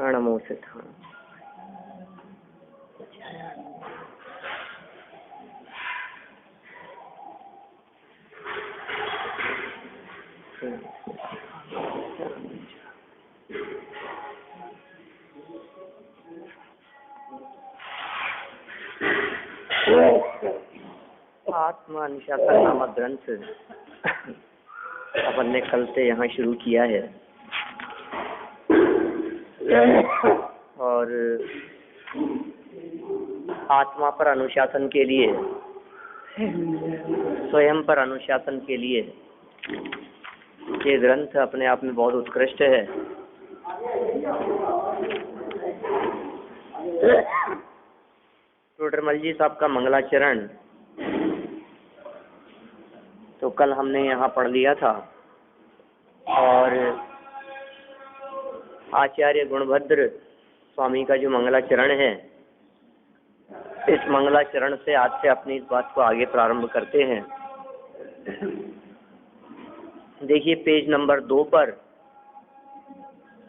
अणमोसित। हाँ, आत्मा अनुशासन नामक ग्रंथ अपन ने कल से यहाँ शुरू किया है और आत्मा पर अनुशासन के लिए, स्वयं पर अनुशासन के लिए ये ग्रंथ अपने आप में बहुत उत्कृष्ट है। टोडरमल जी साहब का मंगलाचरण तो कल हमने यहाँ पढ़ लिया था और आचार्य गुणभद्र स्वामी का जो मंगलाचरण है, इस मंगलाचरण से आज से अपनी इस बात को आगे प्रारंभ करते हैं। देखिए पेज नंबर 2 पर,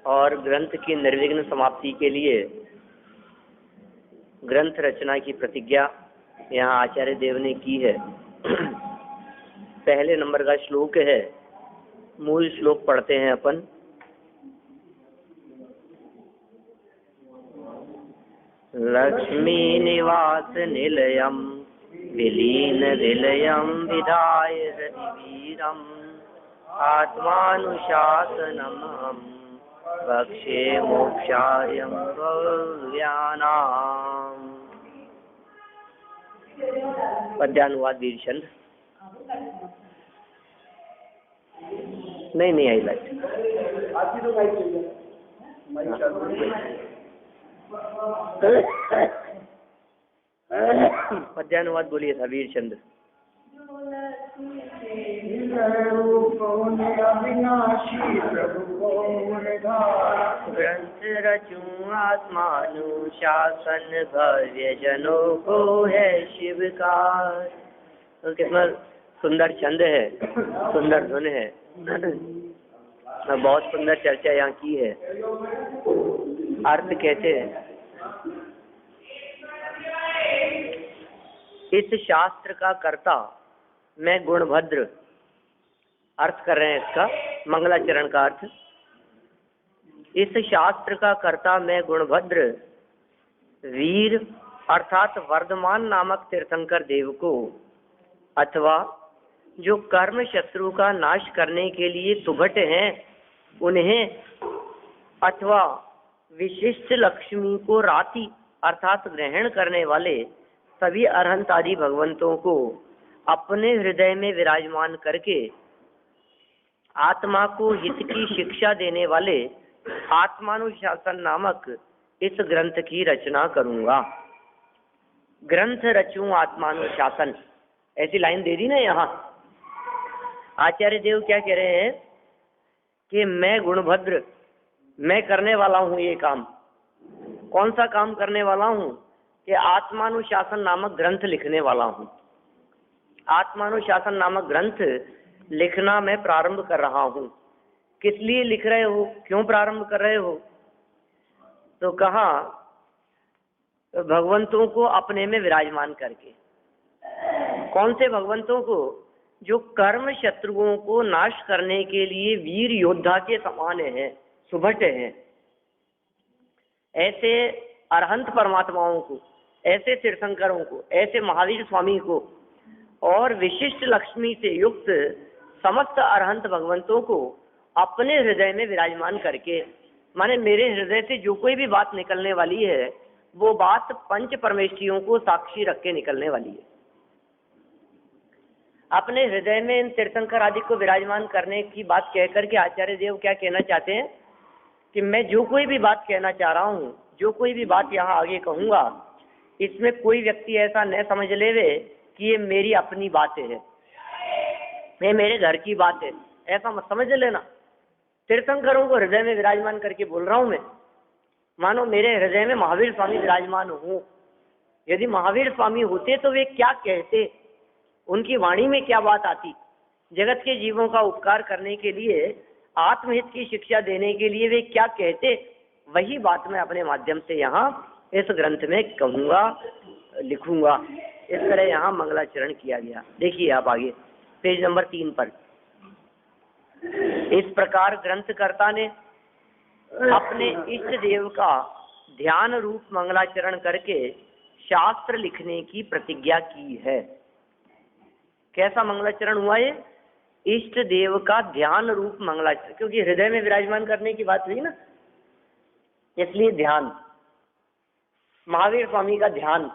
और ग्रंथ की निर्विघ्न समाप्ति के लिए ग्रंथ रचना की प्रतिज्ञा यहाँ आचार्य देव ने की है। पहले नंबर का श्लोक है, मूल श्लोक पढ़ते हैं अपन। लक्ष्मी निवास निलयम विलीन विलयम विधाय रतिवीरम आत्मानुशासनम वक्षे मोक्षार्यम भव्यानाम। पद्यानुवाद वीरचंद। नहीं आई लाइट। पद्यानुवाद बोलिए था वीरचंद। ग्रंथ रचूं आत्मानुशासन भव्य जनों को है शिवकार। तो कितना सुंदर छंद है, सुंदर धुन है, बहुत सुंदर चर्चा यहाँ की है। अर्थ कहते हैं इस शास्त्र का कर्ता मैं गुणभद्र, अर्थ कर रहे हैं इसका मंगलाचरण का अर्थ। इस शास्त्र का कर्ता मैं गुणभद्र वीर अर्थात वर्धमान नामक तीर्थंकर देव को, अथवा जो कर्म शत्रु का नाश करने के लिए सुभट हैं उन्हें, अथवा विशिष्ट लक्ष्मी को राति अर्थात ग्रहण करने वाले सभी अरहंत आदि भगवंतों को अपने हृदय में विराजमान करके आत्मा को हित की शिक्षा देने वाले आत्मानुशासन नामक इस ग्रंथ की रचना करूंगा। ग्रंथ रचूं आत्मानुशासन, ऐसी लाइन दे दी ना यहाँ। आचार्य देव क्या कह रहे हैं कि मैं गुणभद्र, मैं करने वाला हूँ ये काम। कौन सा काम करने वाला हूँ? कि आत्मानुशासन नामक ग्रंथ लिखने वाला हूँ। आत्मानुशासन नामक ग्रंथ लिखना मैं प्रारंभ कर रहा हूँ। किस लिए लिख रहे हो, क्यों प्रारंभ कर रहे हो? तो कहा भगवंतों को अपने में विराजमान करके। कौन से भगवंतों को? जो कर्म शत्रुओं को नाश करने के लिए वीर योद्धा के समान हैं, सुभट हैं। ऐसे अरहंत परमात्माओं को, ऐसे तीर्थंकरों को, ऐसे महावीर स्वामी को और विशिष्ट लक्ष्मी से युक्त समस्त अरहंत भगवंतों को अपने हृदय में विराजमान करके, माने मेरे हृदय से जो कोई भी बात निकलने वाली है वो बात पंच परमेष्ठियों को साक्षी रख के निकलने वाली है। अपने हृदय में इन तीर्थंकर आदि को विराजमान करने की बात कहकर के आचार्य देव क्या कहना चाहते हैं कि मैं जो कोई भी बात कहना चाह रहा हूँ, जो कोई भी बात यहाँ आगे कहूँगा, इसमें कोई व्यक्ति ऐसा न समझ लेवे कि ये मेरी अपनी बात है, ये मेरे घर की बात है, ऐसा मत समझ लेना। तीर्थंकरों को हृदय में विराजमान करके बोल रहा हूँ मैं। मानो मेरे हृदय में महावीर स्वामी विराजमान हूँ। यदि महावीर स्वामी होते तो वे क्या कहते, उनकी वाणी में क्या बात आती? जगत के जीवों का उपकार करने के लिए, आत्महित की शिक्षा देने के लिए वे क्या कहते, वही बात मैं अपने माध्यम से यहाँ इस ग्रंथ में कहूँगा, लिखूंगा। इस तरह यहाँ मंगलाचरण किया गया। देखिए आप आगे पेज नंबर 3 पर। इस प्रकार ग्रंथकर्ता ने अपने इष्ट देव का ध्यान रूप मंगलाचरण करके शास्त्र लिखने की प्रतिज्ञा की है। कैसा मंगलाचरण हुआ ये? इष्ट देव का ध्यान रूप मंगलाचरण, क्योंकि हृदय में विराजमान करने की बात हुई ना, इसलिए ध्यान, महावीर स्वामी का ध्यान।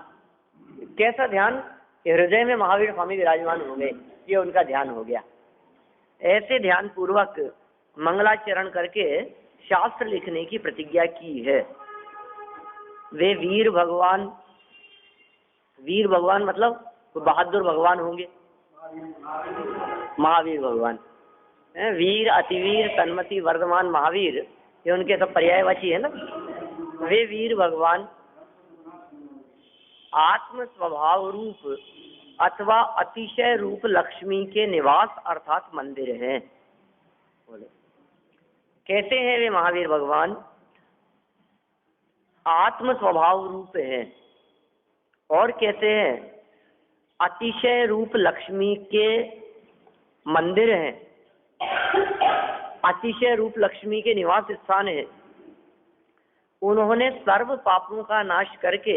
कैसा ध्यान? हृदय में महावीर स्वामी विराजमान हो गए, ये उनका ध्यान हो गया। ऐसे ध्यान पूर्वक मंगलाचरण करके शास्त्र लिखने की प्रतिज्ञा की है। वे वीर भगवान, वीर भगवान मतलब बहादुर भगवान होंगे, महावीर भगवान, वीर, अतिवीर, सन्मति, वर्धमान, महावीर, ये उनके सब पर्यायवाची है ना। वे वीर भगवान आत्म स्वभाव रूप अथवा अतिशय रूप लक्ष्मी के निवास अर्थात मंदिर हैं। बोले कैसे हैं वे महावीर भगवान? आत्म स्वभाव रूप हैं। और कैसे हैं? अतिशय रूप लक्ष्मी के मंदिर हैं, अतिशय रूप लक्ष्मी के निवास स्थान है। उन्होंने सर्व पापों का नाश करके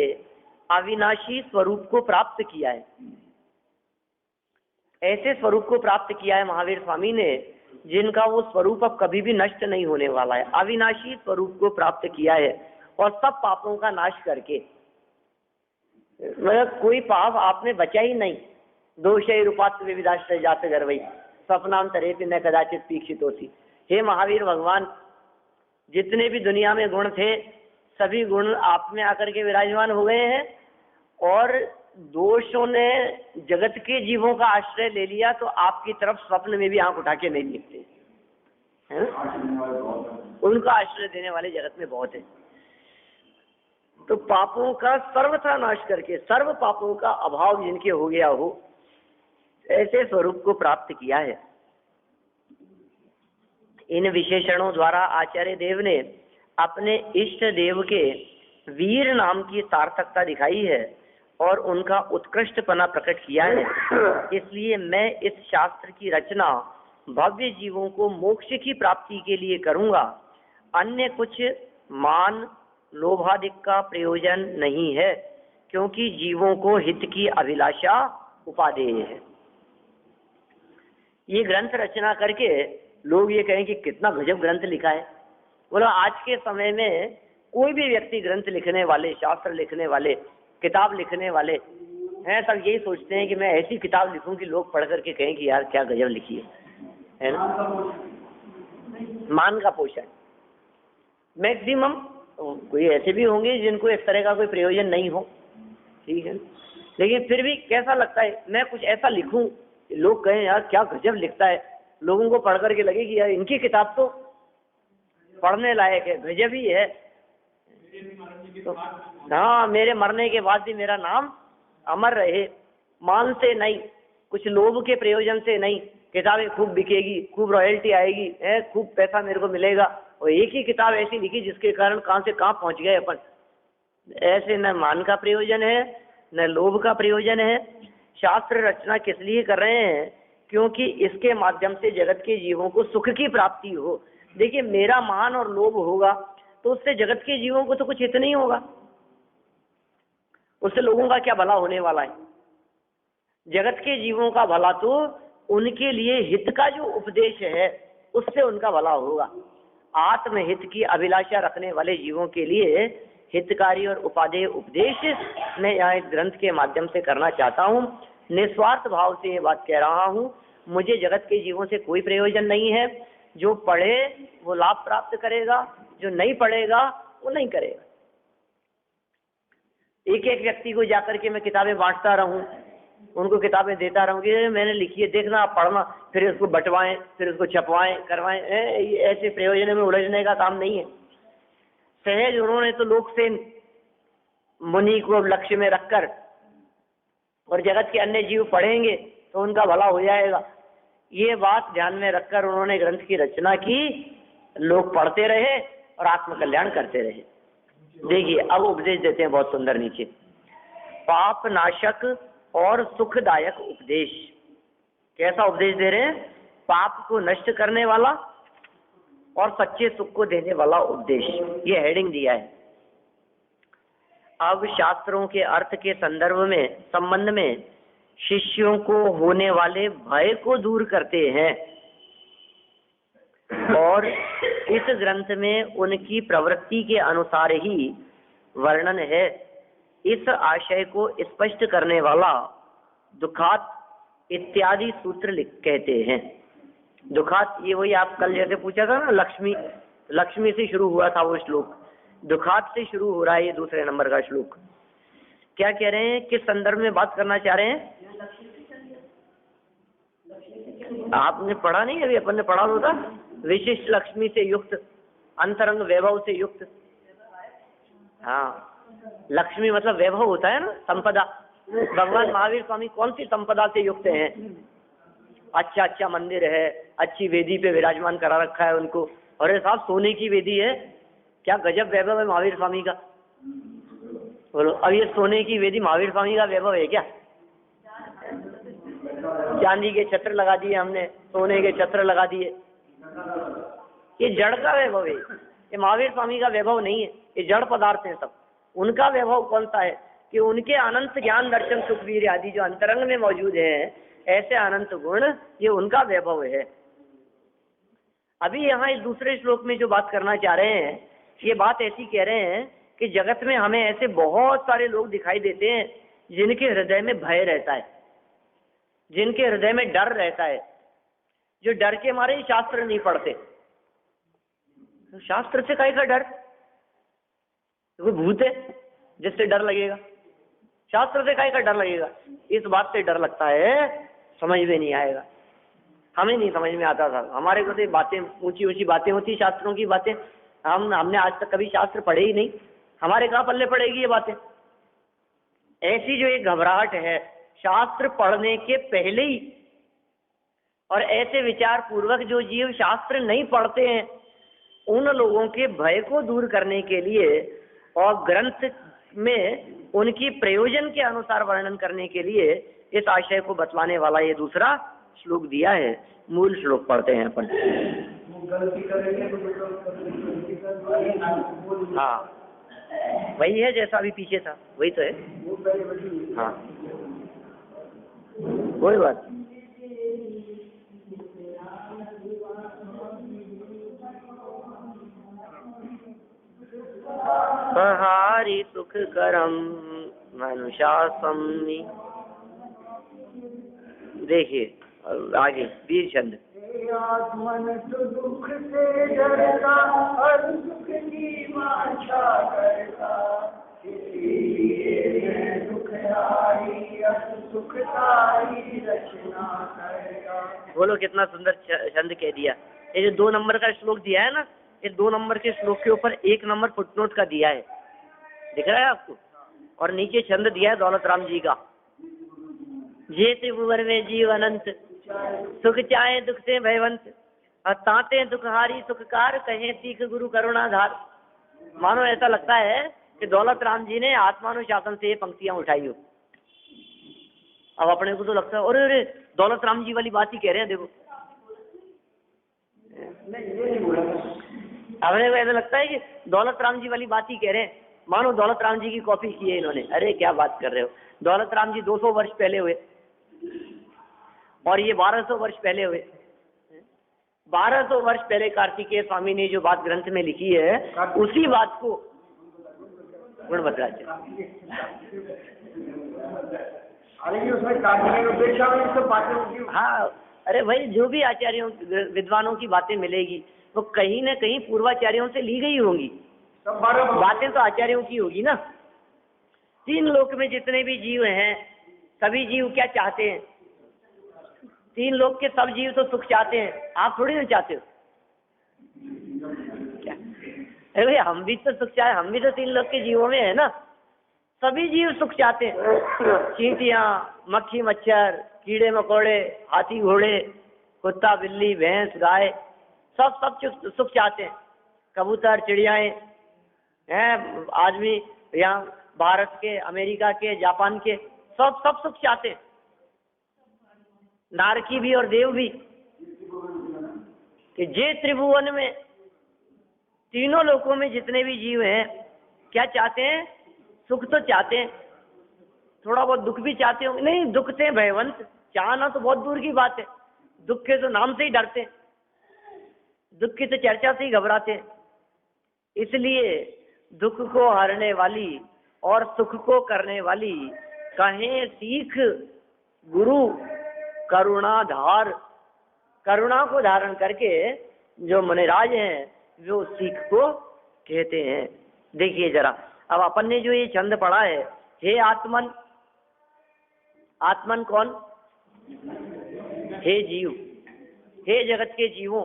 अविनाशी स्वरूप को प्राप्त किया है। ऐसे स्वरूप को प्राप्त किया है महावीर स्वामी ने, जिनका वो स्वरूप अब कभी भी नष्ट नहीं होने वाला है। अविनाशी स्वरूप को प्राप्त किया है और सब पापों का नाश करके, मतलब कोई पाप आपने बचा ही नहीं। दोषै रूपात् विविधाश्रय जात गर्वई स्वप्नांतरे न कदाचित पीक्षित होती। हे महावीर भगवान, जितने भी दुनिया में गुण थे सभी गुण आप में आकर के विराजमान हो गए हैं, और दोषों ने जगत के जीवों का आश्रय ले लिया तो आपकी तरफ स्वप्न में भी आंख उठा के नहीं दिखते हैं। उनका आश्रय देने वाले जगत में बहुत है। तो पापों का सर्वथा नाश करके, सर्व पापों का अभाव जिनके हो गया हो, ऐसे स्वरूप को प्राप्त किया है। इन विशेषणों द्वारा आचार्य देव ने अपने इष्ट देव के वीर नाम की सार्थकता दिखाई है और उनका उत्कृष्टपना प्रकट किया है। इसलिए मैं इस शास्त्र की रचना भव्य जीवों को मोक्ष की प्राप्ति के लिए करूंगा। अन्य कुछ मान लोभादिक का प्रयोजन नहीं है, क्योंकि जीवों को हित की अभिलाषा उपादेय है। ये ग्रंथ रचना करके लोग ये कहें कि कितना गजब ग्रंथ लिखा है। बोलो आज के समय में कोई भी व्यक्ति ग्रंथ लिखने वाले, शास्त्र लिखने वाले, किताब लिखने वाले हैं, सब यही सोचते हैं कि मैं ऐसी किताब लिखूं कि लोग पढ़ करके कहें कि यार क्या गजब लिखी है ना। मान का पोषण। मैक्सिमम कोई ऐसे भी होंगे जिनको इस तरह का कोई प्रयोजन नहीं हो, ठीक है, लेकिन फिर भी कैसा लगता है मैं कुछ ऐसा लिखूं लोग कहें यार क्या गजब लिखता है, लोगों को पढ़ करके लगे कि यार इनकी किताब तो पढ़ने लायक है, गजब ही है। तो हाँ, मेरे मरने के बाद भी मेरा नाम अमर रहे। मान से नहीं, कुछ लोभ के प्रयोजन से नहीं, किताबें खूब बिकेगी, खूब रॉयल्टी आएगी, खूब पैसा मेरे को मिलेगा, और एक ही किताब ऐसी लिखी जिसके कारण कहाँ से कहाँ पहुँच गए अपन। ऐसे न मान का प्रयोजन है न लोभ का प्रयोजन है। शास्त्र रचना किस लिए कर रहे हैं? क्योंकि इसके माध्यम से जगत के जीवों को सुख की प्राप्ति हो। देखिए, मेरा मान और लोभ होगा तो उससे जगत के जीवों को तो कुछ हित नहीं होगा, उससे लोगों का क्या भला होने वाला है। जगत के जीवों का भला तो उनके लिए हित का जो उपदेश है उससे उनका भला होगा। आत्महित की अभिलाषा रखने वाले जीवों के लिए हितकारी और उपादेय उपदेश मैं यहाँ इस ग्रंथ के माध्यम से करना चाहता हूँ। निस्वार्थ भाव से ये बात कह रहा हूँ। मुझे जगत के जीवों से कोई प्रयोजन नहीं है। जो पढ़े वो लाभ प्राप्त करेगा, जो नहीं पढ़ेगा वो नहीं करेगा। एक एक व्यक्ति को जाकर के मैं किताबें बांटता रहूं, उनको किताबें देता रहूं कि मैंने लिखी है, देखना आप पढ़ना, फिर उसको बंटवाएं, फिर उसको छपवाएं, करवाएं, ऐसे प्रयोजन में उलझने का काम नहीं है। सहज उन्होंने तो लोकसेन मुनि को लक्ष्य में रखकर, और जगत के अन्य जीव पढ़ेंगे तो उनका भला हो जाएगा, ये बात ध्यान में रखकर उन्होंने ग्रंथ की रचना की। लोग पढ़ते रहे और आत्मकल्याण करते रहे। देखिए अब उपदेश देते हैं बहुत सुंदर नीचे, पाप नाशक और सुखदायक उपदेश। कैसा उपदेश दे रहे हैं? पाप को नष्ट करने वाला और सच्चे सुख को देने वाला उपदेश, ये हेडिंग दिया है। अब शास्त्रों के अर्थ के संबंध में शिष्यों को होने वाले भय को दूर करते हैं और इस ग्रंथ में उनकी प्रवृत्ति के अनुसार ही वर्णन है। इस आशय को स्पष्ट करने वाला दुखात इत्यादि सूत्र कहते हैं। दुखात, ये वही आप कल जैसे पूछा था ना, लक्ष्मी से शुरू हुआ था वो श्लोक, दुखात से शुरू हो रहा है ये दूसरे नंबर का श्लोक। क्या कह रहे हैं, किस संदर्भ में बात करना चाह रहे हैं? आपने पढ़ा नहीं, अभी अपन ने पढ़ा तो था, विशिष्ट लक्ष्मी से युक्त, अंतरंग वैभव से युक्त। हाँ, लक्ष्मी मतलब वैभव होता है ना, संपदा। भगवान महावीर स्वामी कौन सी संपदा से युक्त हैं? अच्छा मंदिर है, अच्छी वेदी पे विराजमान करा रखा है उनको। अरे साहब, सोने की वेदी है, क्या गजब वैभव है महावीर स्वामी का। बोलो, अब ये सोने की वेदी महावीर स्वामी का वैभव है क्या? चांदी के छत्र लगा दिए हमने, सोने के छत्र लगा दिए, ये जड़ का वैभव है, ये महावीर स्वामी का वैभव नहीं है, ये जड़ पदार्थ है सब। उनका वैभव कौन सा है कि उनके अनंत ज्ञान दर्शन सुख वीर्य आदि जो अंतरंग में मौजूद है, ऐसे अनंत गुण, ये उनका वैभव है। अभी यहाँ इस दूसरे श्लोक में जो बात करना चाह रहे हैं, ये बात ऐसी कह रहे हैं कि जगत में हमें ऐसे बहुत सारे लोग दिखाई देते हैं जिनके हृदय में भय रहता है, जिनके हृदय में डर रहता है, जो डर के मारे ही शास्त्र नहीं पढ़ते। तो शास्त्र से काहे का डर? कोई भूत है जिससे डर लगेगा? शास्त्र से काहे का डर लगेगा? इस बात से डर लगता है, समझ में नहीं आएगा, हमें नहीं समझ में आता था। हमारे को तो बातें ऊंची ऊंची बातें होती, शास्त्रों की बातें, हमने आज तक कभी शास्त्र पढ़े ही नहीं, हमारे कहाँ पल्ले पड़ेगी ये बातें। ऐसी जो एक घबराहट है शास्त्र पढ़ने के पहले ही, और ऐसे विचार पूर्वक जो जीव शास्त्र नहीं पढ़ते हैं, उन लोगों के भय को दूर करने के लिए और ग्रंथ में उनकी प्रयोजन के अनुसार वर्णन करने के लिए इस आशय को बतलाने वाला ये दूसरा श्लोक दिया है। मूल श्लोक पढ़ते हैं अपन। हाँ, वही है जैसा अभी पीछे था, वही तो है। हाँ, कोई बात। सहारी सुख करम मनुषासम। देखिए आगे वीर छंद। मन दुख से डरता और सुख की वांछा करता, इसलिए सुखदाई रचना करता। बोलो कितना सुंदर छंद कह दिया। ये जो 2 नंबर का श्लोक दिया है ना, ये 2 नंबर के श्लोक के ऊपर 1 नंबर फुटनोट का दिया है, दिख रहा है आपको? और नीचे छंद दिया है दौलत राम जी का, जे त्रिभुवन में जीव अनंत, सुख चाहे दुख से भयवंत, और ताते दुखहारी सुखकार, कहे तीख गुरु करुणाधार। मानो ऐसा लगता है कि दौलत राम जी ने आत्मानुशासन से ये पंक्तियां उठाई हो। अब अपने को तो लगता है अरे अरे दौलत राम जी वाली बात ही कह रहे हैं, देखो। अपने को ऐसा लगता है कि दौलत राम जी वाली बात ही कह रहे हैं, मानो दौलत राम जी की कॉपी की है इन्होंने। अरे क्या बात कर रहे हो, दौलत राम जी 200 वर्ष पहले हुए और ये 1200 वर्ष पहले हुए। 1200 वर्ष पहले कार्तिकेय स्वामी ने जो बात ग्रंथ में लिखी है, उसी बात को गुणभद्राचार्य, हाँ, अरे भाई जो भी आचार्यों विद्वानों की बातें मिलेगी वो कहीं न कहीं पूर्वाचार्यों से ली गई होंगी। बातें तो आचार्यों की होगी ना। 3 लोक में जितने भी जीव हैं, सभी जीव क्या चाहते हैं? 3 लोक के सब जीव तो सुख चाहते हैं, आप थोड़ी ना चाहते हो क्या? अरे भाई हम भी तो सुख चाहे, हम भी तो 3 लोक के जीवों में है ना। सभी जीव सुख चाहते हैं। चींटियां, मक्खी मच्छर, कीड़े मकोड़े, हाथी घोड़े, कुत्ता बिल्ली भैंस गाय, सब सुख चाहते हैं। कबूतर, चिड़ियाएं हैं, आदमी यहाँ भारत के, अमेरिका के, जापान के, सब सब सुख चाहते हैं, नारकी भी और देव भी, कि जे त्रिभुवन में, तीनों लोकों में जितने भी जीव हैं क्या चाहते हैं? सुख तो चाहते हैं, थोड़ा बहुत दुख भी चाहते होंगे। नहीं, दुख से भयवंत, चाहना तो बहुत दूर की बात है, दुख के तो नाम से ही डरते हैं, दुख की तो चर्चा से ही घबराते हैं। इसलिए दुख को हरने वाली और सुख को करने वाली कहें सीख गुरु करुणाधार, करुणा को धारण करके जो मुनिराज हैं वो सीख को कहते हैं। देखिए जरा, अब अपन ने जो ये छंद पढ़ा है, हे आत्मन, आत्मन कौन? हे जीव, हे जगत के जीवों,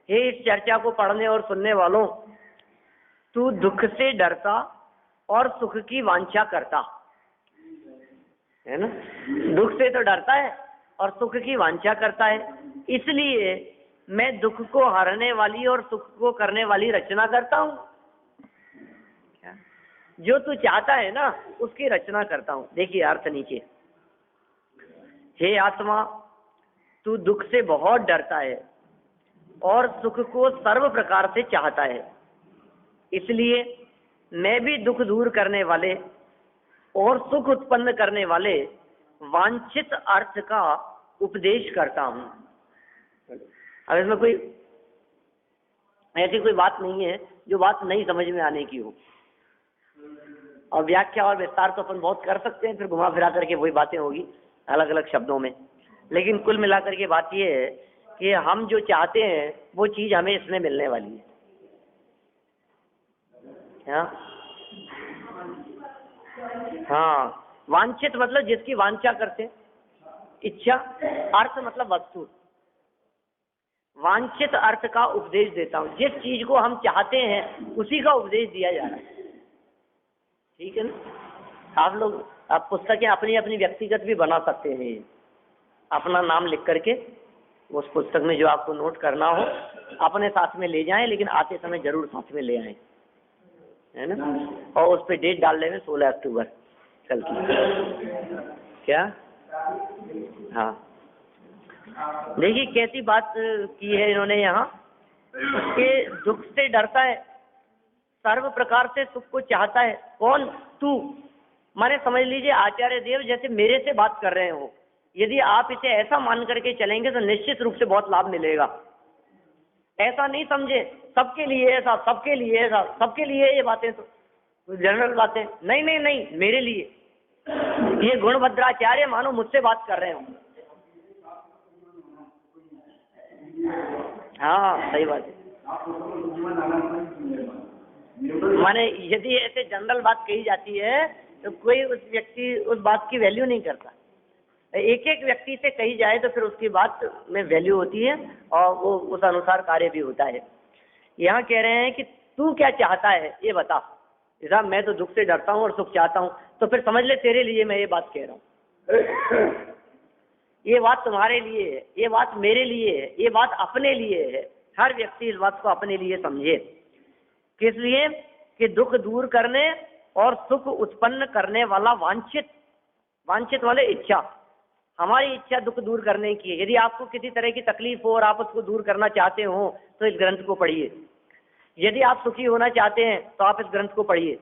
हे इस चर्चा को पढ़ने और सुनने वालों, तू दुख से डरता और सुख की वांछा करता है ना। दुख से तो डरता है और सुख की वांछा करता है, इसलिए मैं दुख को हरने वाली और सुख को करने वाली रचना करता हूँ। जो तू चाहता है ना उसकी रचना करता हूँ। देखिए अर्थ नीचे, हे आत्मा, तू दुख से बहुत डरता है और सुख को सर्व प्रकार से चाहता है, इसलिए मैं भी दुख दूर करने वाले और सुख उत्पन्न करने वाले वांछित अर्थ का उपदेश करता हूँ। अब इसमें कोई ऐसी कोई बात नहीं है जो बात नहीं समझ में आने की हो, और व्याख्या और विस्तार तो अपन बहुत कर सकते हैं, फिर घुमा फिरा करके वही बातें होगी अलग अलग शब्दों में। लेकिन कुल मिलाकर के बात ये है कि हम जो चाहते हैं वो चीज हमें इसमें मिलने वाली है। हाँ, वांछित मतलब जिसकी वांछा करते, इच्छा, अर्थ मतलब वस्तु, वांछित अर्थ का उपदेश देता हूँ। जिस चीज को हम चाहते हैं उसी का उपदेश दिया जा रहा है, ठीक है ना। आप लोग आप पुस्तकें अपनी अपनी व्यक्तिगत भी बना सकते हैं, अपना नाम लिख करके उस पुस्तक में जो आपको नोट करना हो अपने साथ में ले जाएं, लेकिन आते समय जरूर साथ में ले आएं, है ना। और उस पर डेट डाल देंगे 16 अक्टूबर कल की, क्या। हाँ, देखिए कैसी बात की है इन्होंने यहाँ, कि दुख से डरता है, सर्व प्रकार से सुख को चाहता है। कौन? तू। माने समझ लीजिए आचार्य देव जैसे मेरे से बात कर रहे हो, यदि आप इसे ऐसा मान करके चलेंगे तो निश्चित रूप से बहुत लाभ मिलेगा। ऐसा नहीं समझे सबके लिए ऐसा, सबके लिए ऐसा, सबके लिए ये बातें तो जनरल बातें, नहीं नहीं नहीं, मेरे लिए। ये गुणभद्राचार्य मानो मुझसे बात कर रहे हो। हाँ सही बात है। माने यदि ऐसे जनरल बात कही जाती है तो कोई उस व्यक्ति उस बात की वैल्यू नहीं करता। एक एक व्यक्ति से कही जाए तो फिर उसकी बात में वैल्यू होती है और वो उस अनुसार कार्य भी होता है। यहाँ कह रहे हैं कि तू क्या चाहता है ये बता। साहब मैं तो दुख से डरता हूँ और सुख चाहता हूँ, तो फिर समझ ले तेरे लिए मैं ये बात कह रहा हूँ। ये बात तुम्हारे लिए है, ये बात मेरे लिए है, ये बात अपने लिए है। हर व्यक्ति इस बात को अपने लिए समझे। किस लिए? कि दुख दूर करने और सुख उत्पन्न करने वाला वांछित, वांछित वाले इच्छा, हमारी इच्छा दुख दूर करने की है। यदि आपको किसी तरह की तकलीफ हो और आप उसको दूर करना चाहते हो तो इस ग्रंथ को पढ़िए। यदि आप सुखी होना चाहते हैं तो आप इस ग्रंथ को पढ़िए।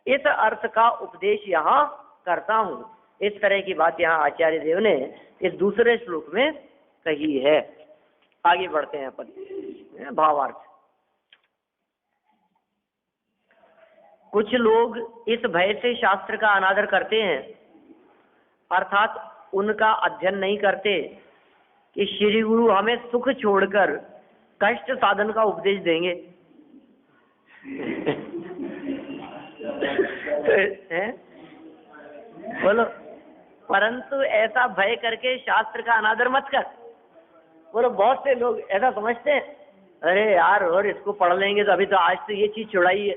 इस अर्थ का उपदेश यहाँ करता हूँ। इस तरह की बात यहाँ आचार्य देव ने इस दूसरे श्लोक में कही है। आगे बढ़ते हैं अपन भावार्थ। कुछ लोग इस भय से शास्त्र का अनादर करते हैं, अर्थात उनका अध्ययन नहीं करते कि श्री गुरु हमें सुख छोड़कर कष्ट साधन का उपदेश देंगे। बोलो, परंतु ऐसा भय करके शास्त्र का अनादर मत कर। बोलो, बहुत से लोग ऐसा समझते हैं, अरे यार और इसको पढ़ लेंगे तो अभी तो आज तो ये चीज छुड़ाई है,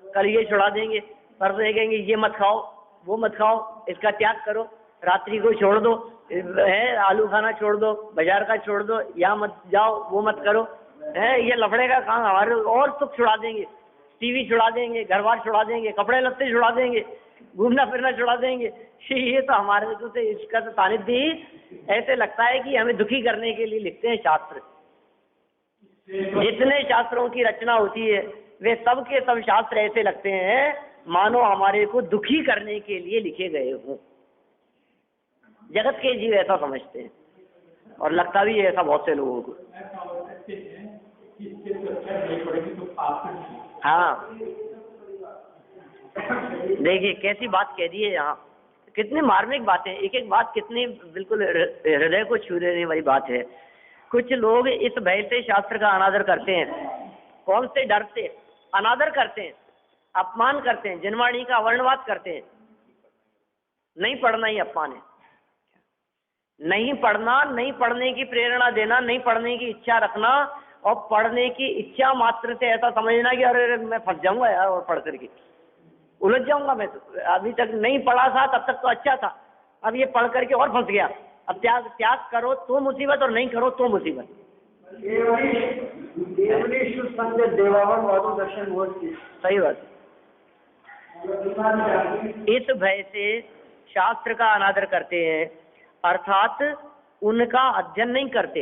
कल ये छुड़ा देंगे, परसों ये कहेंगे ये मत खाओ, वो मत खाओ, इसका त्याग करो, रात्रि को छोड़ दो, है आलू खाना छोड़ दो, बाजार का छोड़ दो, यहाँ मत जाओ, वो मत करो। है, ये लफड़े का काम, हमारे और सुख छुड़ा देंगे, टीवी छुड़ा देंगे, घर बार छुड़ा देंगे, कपड़े लत्ते छुड़ा देंगे, घूमना फिरना छुड़ा देंगे। ये तो हमारे तो इसका तो सानिध्य ही ऐसे लगता है कि हमें दुखी करने के लिए लिखते हैं शास्त्र। जितने शास्त्रों की रचना होती है वे सब के सब शास्त्र ऐसे लगते हैं मानो हमारे को दुखी करने के लिए लिखे गए हों। जगत के जीव ऐसा समझते हैं और लगता भी है ऐसा बहुत से लोगों को। हाँ, देखिए कैसी बात कह दी है यहाँ, कितनी मार्मिक बातें, एक एक बात कितनी बिल्कुल हृदय को छू लेने वाली बात है। कुछ लोग इस भय से शास्त्र का अनादर करते हैं। कौन से डर से अनादर करते हैं, अपमान करते हैं, जिनवाणी का वर्णवाद करते हैं। नहीं पढ़ना ही अपमान है। नहीं पढ़ना, नहीं पढ़ने की प्रेरणा देना, नहीं पढ़ने की इच्छा रखना और पढ़ने की इच्छा मात्र से ऐसा समझना कि अरे मैं फंस जाऊंगा यार, और पढ़ करके उलझ जाऊंगा। मैं तो अभी तक नहीं पढ़ा था, तब तक तो अच्छा था, अब ये पढ़ करके और फंस गया। अब त्याग करो तो मुसीबत और नहीं करो तो मुसीबत। सही बात। इस भय से शास्त्र का अनादर करते हैं, अर्थात उनका अध्ययन नहीं करते।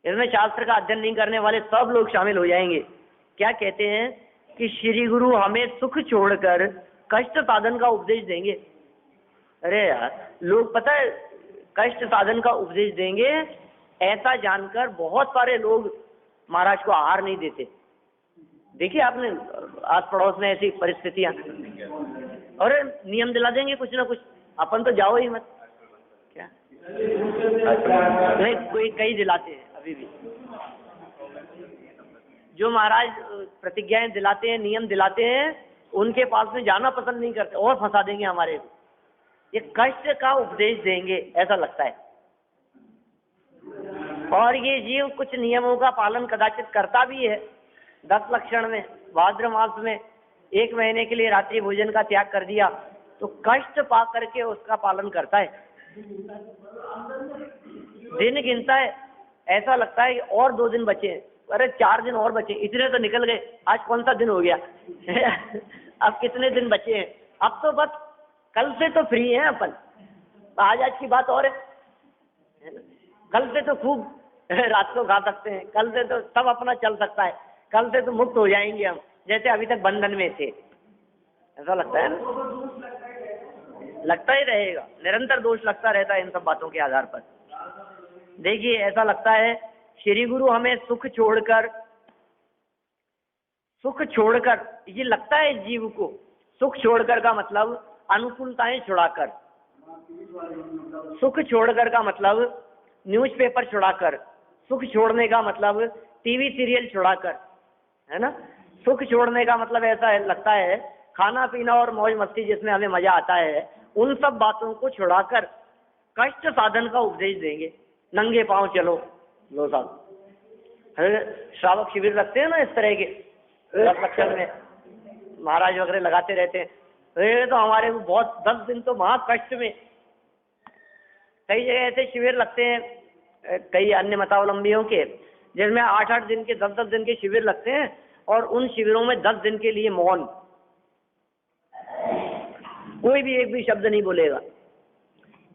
इसमें शास्त्र का अध्ययन नहीं करने वाले सब लोग शामिल हो जाएंगे। क्या कहते हैं कि श्री गुरु हमें सुख छोड़कर कष्ट साधन का उपदेश देंगे। अरे यार, लोग पता है कष्ट साधन का उपदेश देंगे ऐसा जानकर बहुत सारे लोग महाराज को आहार नहीं देते। देखिए आपने आस पड़ोस में ऐसी परिस्थितियां, अरे नियम दिला देंगे कुछ ना कुछ, अपन तो जाओ ही मत। क्या नहीं, कोई कई दिलाते हैं अभी भी। जो महाराज प्रतिज्ञाएं दिलाते हैं, नियम दिलाते हैं, उनके पास में जाना पसंद नहीं करते और फंसा देंगे हमारे को। ये कष्ट का उपदेश देंगे ऐसा लगता है। और ये जीव कुछ नियमों का पालन कदाचित करता भी है। 10 लक्षण में भाद्र मास में 1 महीने के लिए रात्रि भोजन का त्याग कर दिया तो कष्ट पा करके उसका पालन करता है, दिन गिनता है। ऐसा लगता है और 2 दिन बचे हैं, अरे 4 दिन और बचे, इतने तो निकल गए, आज कौन सा दिन हो गया अब कितने दिन बचे हैं, अब तो बस कल से तो फ्री हैं अपन, आज की बात और है। कल से तो खूब रात को खा सकते हैं, कल से तो सब अपना चल सकता है, कल से तो मुक्त हो जाएंगे हम, जैसे अभी तक बंधन में थे। ऐसा लगता है ना, लगता ही रहेगा, निरंतर दोष लगता रहता है इन सब बातों के आधार पर। देखिए ऐसा लगता है श्री गुरु हमें सुख छोड़कर, ये लगता है जीव को, सुख छोड़कर का मतलब अनुकूलताएं छुड़ाकर, सुख छोड़कर का मतलब न्यूज़पेपर छुड़ाकर, सुख छोड़ने का मतलब टीवी सीरियल छुड़ाकर, है ना। सुख छोड़ने का मतलब ऐसा है, लगता है खाना पीना और मौज मस्ती जिसमें हमें मजा आता है, उन सब बातों को छुड़ाकर कष्ट साधन का उपदेश देंगे। नंगे पांव चलो, लो साहब श्रावक शिविर रखते हैं ना इस तरह के, 10 लक्षण में महाराज वगैरह लगाते रहते हैं। ये तो हमारे को बहुत 10 दिन तो महा कष्ट में, कई जगह ऐसे शिविर लगते हैं कई अन्य मतावलंबियों के, जिसमें 8-8 दिन के 10-10 दिन के शिविर लगते हैं और उन शिविरों में 10 दिन के लिए मौन, कोई भी एक भी शब्द नहीं बोलेगा,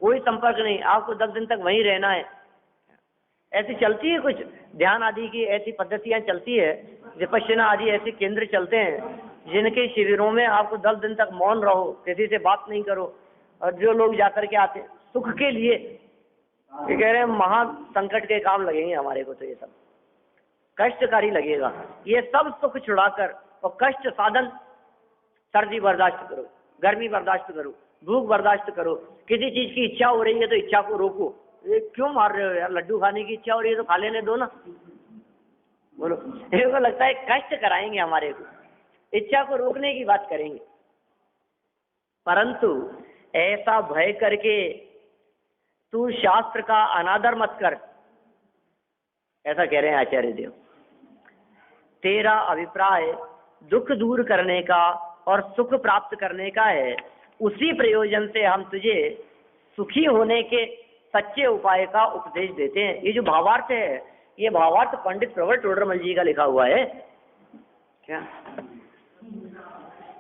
कोई संपर्क नहीं, आपको 10 दिन तक वहीं रहना है। ऐसी चलती है कुछ ध्यान आदि की ऐसी पद्धतियां चलती है, विपश्यना आदि ऐसे केंद्र चलते हैं जिनके शिविरों में आपको 10 दिन तक मौन रहो, किसी से बात नहीं करो। और जो लोग जाकर के आते सुख के लिए, ये कह रहे हैं महा संकट के काम लगेंगे हमारे को, तो ये सब कष्टकारी लगेगा। ये सब सुख छुड़ाकर और कष्ट साधन, सर्दी बर्दाश्त करो, गर्मी बर्दाश्त करो, भूख बर्दाश्त करो, किसी चीज की इच्छा हो रही है तो इच्छा को रोको। ये क्यों मार रहे हो यार, लड्डू खाने की इच्छा हो रही है तो खा लेने दो ना, बोलो। इनको लगता है कष्ट कराएंगे हमारे को, इच्छा को रोकने की बात करेंगे। परंतु ऐसा भय करके तू शास्त्र का अनादर मत कर, ऐसा कह रहे हैं आचार्य देव। तेरा अभिप्राय दुख दूर करने का और सुख प्राप्त करने का है, उसी प्रयोजन से हम तुझे सुखी होने के सच्चे उपाय का उपदेश देते हैं। ये जो भावार्थ है ये भावार्थ पंडित प्रवर टोडरमल जी का लिखा हुआ है क्या?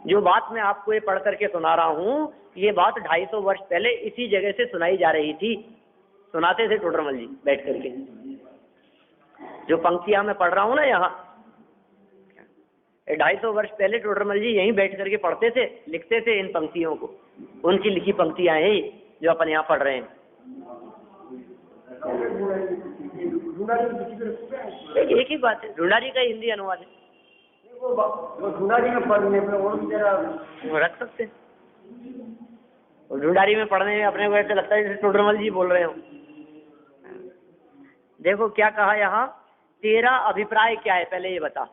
जो बात मैं आपको ये पढ़ करके सुना रहा हूँ, ये बात 250 वर्ष पहले इसी जगह से सुनाई जा रही थी। सुनाते थे टोडरमल जी बैठ करके। जो पंक्तियां मैं पढ़ रहा हूँ ना यहाँ, 250 वर्ष पहले टोडरमल जी यहीं बैठ करके पढ़ते थे, लिखते थे इन पंक्तियों को। उनकी लिखी पंक्तियां हैं जो अपन यहाँ पढ़ रहे हैं। एक ही बात है, ढूंढारी का हिंदी अनुवाद है, ढूंढारी में पढ़ने पे और जरा रख सकते हैं। और ढूंढारी में पढ़ने में अपने को ऐसे लगता है जैसे टोडरमल जी बोल रहे हो। देखो क्या कहा यहाँ, तेरा अभिप्राय क्या है, पहले ये बता।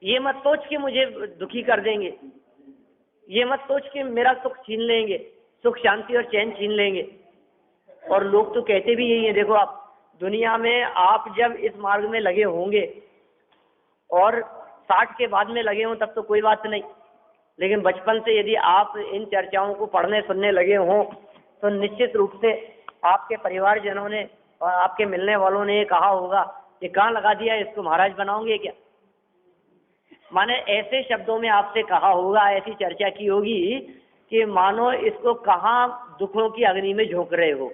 ये मत सोच के मुझे दुखी कर देंगे, ये मत सोच के मेरा सुख छीन लेंगे, सुख शांति और चैन छीन लेंगे। और लोग तो कहते भी यही है। देखो आप दुनिया में, आप जब इस मार्ग में लगे होंगे और 60 के बाद में लगे हों तब तो कोई बात नहीं, लेकिन बचपन से यदि आप इन चर्चाओं को पढ़ने सुनने लगे हों तो निश्चित रूप से आपके परिवारजनों ने और आपके मिलने वालों ने ये कहा होगा कि कहाँ लगा दिया, इसको महाराज बनाओगे क्या? माने ऐसे शब्दों में आपसे कहा होगा, ऐसी चर्चा की होगी कि मानो इसको कहाँ दुखों की अग्नि में झोंक रहे हो।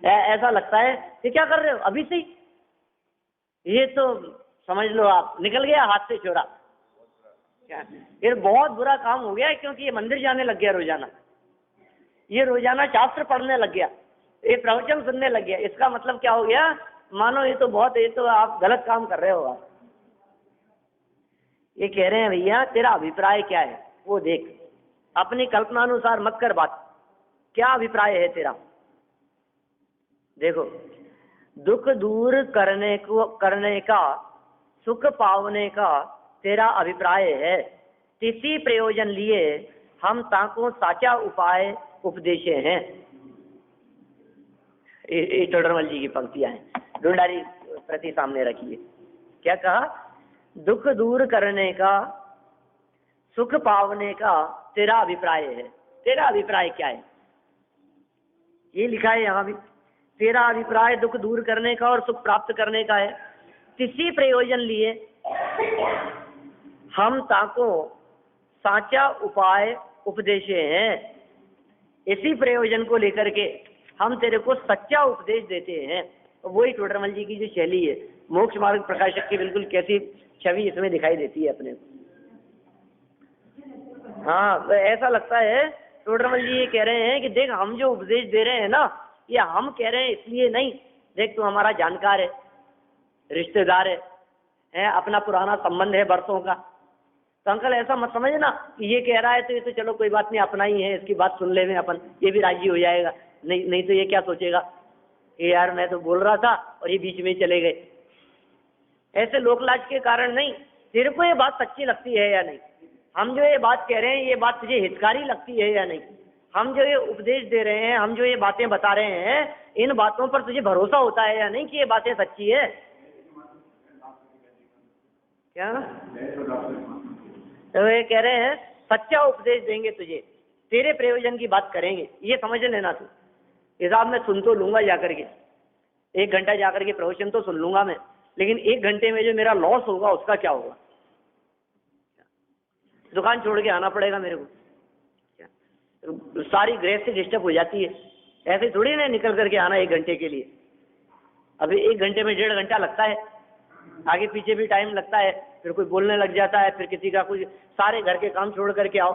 ऐसा लगता है कि क्या कर रहे हो अभी से, ये तो समझ लो आप निकल गया हाथ से छोड़ा। क्या ये बहुत बुरा काम हो गया, क्योंकि ये मंदिर जाने लग गया रोजाना, ये रोजाना शास्त्र पढ़ने लग गया, ये प्रवचन सुनने लग गया। इसका मतलब क्या हो गया, मानो ये तो आप गलत काम कर रहे हो। आप ये कह रहे हैं भैया तेरा अभिप्राय क्या है वो देख, अपनी कल्पना अनुसार मत कर बात। क्या अभिप्राय है तेरा? देखो, दुख दूर करने का, सुख पावने का तेरा अभिप्राय है। किसी प्रयोजन लिए हम ताको साचा उपाय उपदेशे हैं। ये टोडरमल जी की पंक्तियां हैं, ढूंढारी प्रति सामने रखिए। क्या कहा? दुख दूर करने का, सुख पावने का तेरा अभिप्राय है। तेरा अभिप्राय क्या है? ये लिखा है यहाँ भी, तेरा अभिप्राय दुख दूर करने का और सुख प्राप्त करने का है। किसी प्रयोजन लिए हम ताको साचा उपाय उपदेशे हैं। इसी प्रयोजन को लेकर के हम तेरे को सच्चा उपदेश देते हैं। वही टोडरमल जी की जो शैली है, मोक्ष मार्ग प्रकाशक की बिल्कुल कैसी छवि इसमें दिखाई देती है अपने को। हाँ, तो ऐसा लगता है टोडरमल जी ये कह रहे हैं कि देख हम जो उपदेश दे रहे हैं ना, ये हम कह रहे हैं इसलिए नहीं, देख तू हमारा जानकार है, रिश्तेदार है, अपना पुराना संबंध है बरसों का। तो अंकल ऐसा मत समझना कि ये कह रहा है तो ये तो चलो कोई बात नहीं, अपना ही है, इसकी बात सुन ले में अपन, ये भी राजी हो जाएगा। नहीं तो ये क्या सोचेगा कि यार मैं तो बोल रहा था और ये बीच में चले गए। ऐसे लोकलाज के कारण नहीं, तेरे को ये बात सच्ची लगती है या नहीं, हम जो ये बात कह रहे हैं ये बात तुझे हितकारी लगती है या नहीं, हम जो ये उपदेश दे रहे हैं, हम जो ये बातें बता रहे हैं, इन बातों पर तुझे भरोसा होता है या नहीं कि ये बातें सच्ची है। क्या तो ये कह रहे हैं सच्चा उपदेश देंगे तुझे, तेरे प्रयोजन की बात करेंगे, ये समझ लेना तू। हिसाब में सुन तो लूंगा जाकर के, 1 घंटा जाकर के प्रवचन तो सुन लूंगा मैं, लेकिन 1 घंटे में जो मेरा लॉस होगा उसका क्या होगा? दुकान छोड़ के आना पड़ेगा मेरे को, सारी गृहस्थी डिस्टर्ब हो जाती है। ऐसे थोड़ी ना निकल करके आना 1 घंटे के लिए। अभी 1 घंटे में 1.5 घंटा लगता है, आगे पीछे भी टाइम लगता है, फिर कोई बोलने लग जाता है, फिर किसी का कुछ, सारे घर के काम छोड़ करके आओ,